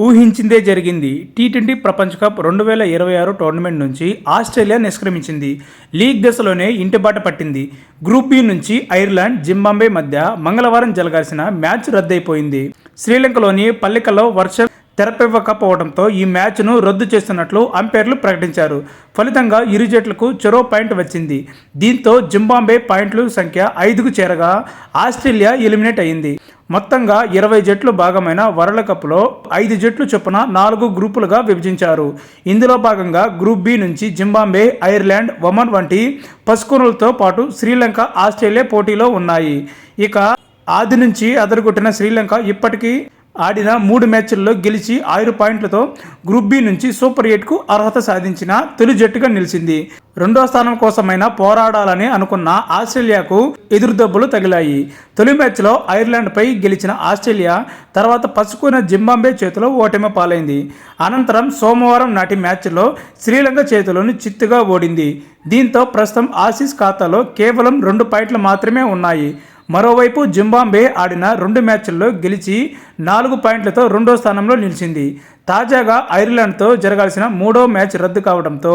ఊహించిందే జరిగింది. టీ20 ప్రపంచ cup 2026 tournament నుంచి ఆస్ట్రేలియా నిష్క్రమించింది. లీగ్ దశలోనే ఇంటిబాట పట్టింది. గ్రూప్ బి నుంచి ఐర్లాండ్, జింబాబ్వే మధ్య మంగళవారం జరగాల్సిన మ్యాచ్ రద్దయిపోయింది. శ్రీలంకలోని పల్లికల్లో వర్షం తెరపివ్వకపోవడంతో ఈ మ్యాచ్ను రద్దు చేస్తున్నట్లు అంపైర్లు ప్రకటించారు. ఫలితంగా ఇరు జట్లకు చెరో పాయింట్ వచ్చింది. దీంతో జింబాబ్వే పాయింట్ల సంఖ్య 5కు చేరగా ఆస్ట్రేలియా ఎలిమినేట్ అయింది. మొత్తంగా 20 జట్లు భాగమైన వరల్డ్ కప్లో 5 జట్లు చొప్పున 4 గ్రూపులుగా విభజించారు. ఇందులో భాగంగా గ్రూప్ బి నుంచి జింబాబ్వే, ఐర్లాండ్, ఒమన్ వంటి పసుకూరులతో పాటు శ్రీలంక, ఆస్ట్రేలియా పోటీలో ఉన్నాయి. ఇక ఆది నుంచి అదరగొట్టిన శ్రీలంక ఇప్పటికీ ఆడిన 3 మ్యాచ్ల్లో గెలిచి 6 పాయింట్లతో గ్రూప్ బి నుంచి సూపర్ 8కు అర్హత సాధించిన తొలి జట్టుగా నిలిచింది. రెండో స్థానం కోసమైనా పోరాడాలని అనుకున్న ఆస్ట్రేలియాకు ఎదురుదెబ్బలు తగిలాయి. తొలి మ్యాచ్లో ఐర్లాండ్పై గెలిచిన ఆస్ట్రేలియా తర్వాత పసుకున్న జింబాబ్వే చేతిలో ఓటమి పాలైంది. అనంతరం సోమవారం నాటి మ్యాచ్లో శ్రీలంక చేతిలోని చిత్తుగా ఓడింది. దీంతో ప్రస్తుతం ఆసీస్ ఖాతాలో కేవలం 2 పాయింట్లు మాత్రమే ఉన్నాయి. మరోవైపు జింబాబ్వే ఆడిన 2 మ్యాచ్ల్లో గెలిచి 4 పాయింట్లతో రెండో స్థానంలో నిలిచింది. తాజాగా ఐర్లాండ్తో జరగాల్సిన 3వ మ్యాచ్ రద్దు కావడంతో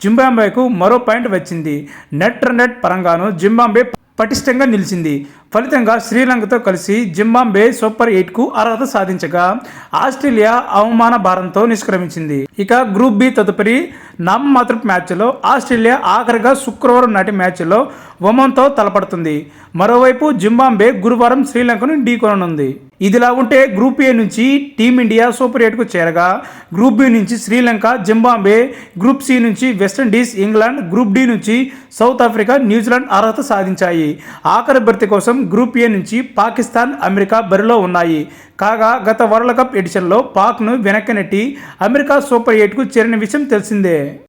జింబాబ్వేకు మరో పాయింట్ వచ్చింది. నెట్ రన్ రేట్ పరంగానూ జింబాబ్వే పటిష్టంగా నిలిచింది. ఫలితంగా శ్రీలంకతో కలిసి జింబాబ్వే సూపర్ 8కు అర్హత సాధించగా ఆస్ట్రేలియా అవమాన భారంతో నిష్క్రమించింది. ఇక గ్రూప్ బి తదుపరి నామమాత్రపు మ్యాచ్లో ఆస్ట్రేలియా ఆఖరిగా శుక్రవారం నాటి మ్యాచ్లో ఒమన్తో తలపడుతుంది. మరోవైపు జింబాబ్వే గురువారం శ్రీలంకను ఢీకొననుంది. ఇదిలా ఉంటే గ్రూప్ ఏ నుంచి టీమిండియా సూపర్ 8కు చేరగా గ్రూప్ బి నుంచి శ్రీలంక, జింబాబ్వే, గ్రూప్ సి నుంచి వెస్టిండీస్, ఇంగ్లాండ్, గ్రూప్ డి నుంచి సౌత్ ఆఫ్రికా, న్యూజిలాండ్ అర్హత సాధించాయి. ఆఖరి భర్తీ కోసం గ్రూప్ ఏ నుంచి పాకిస్తాన్, అమెరికా బరిలో ఉన్నాయి. కాగా గత వరల్డ్ కప్ ఎడిషన్లో పాక్ను వెనక్కి నెట్టి అమెరికా సూపర్ 8కు చేరిన విషయం తెలిసిందే.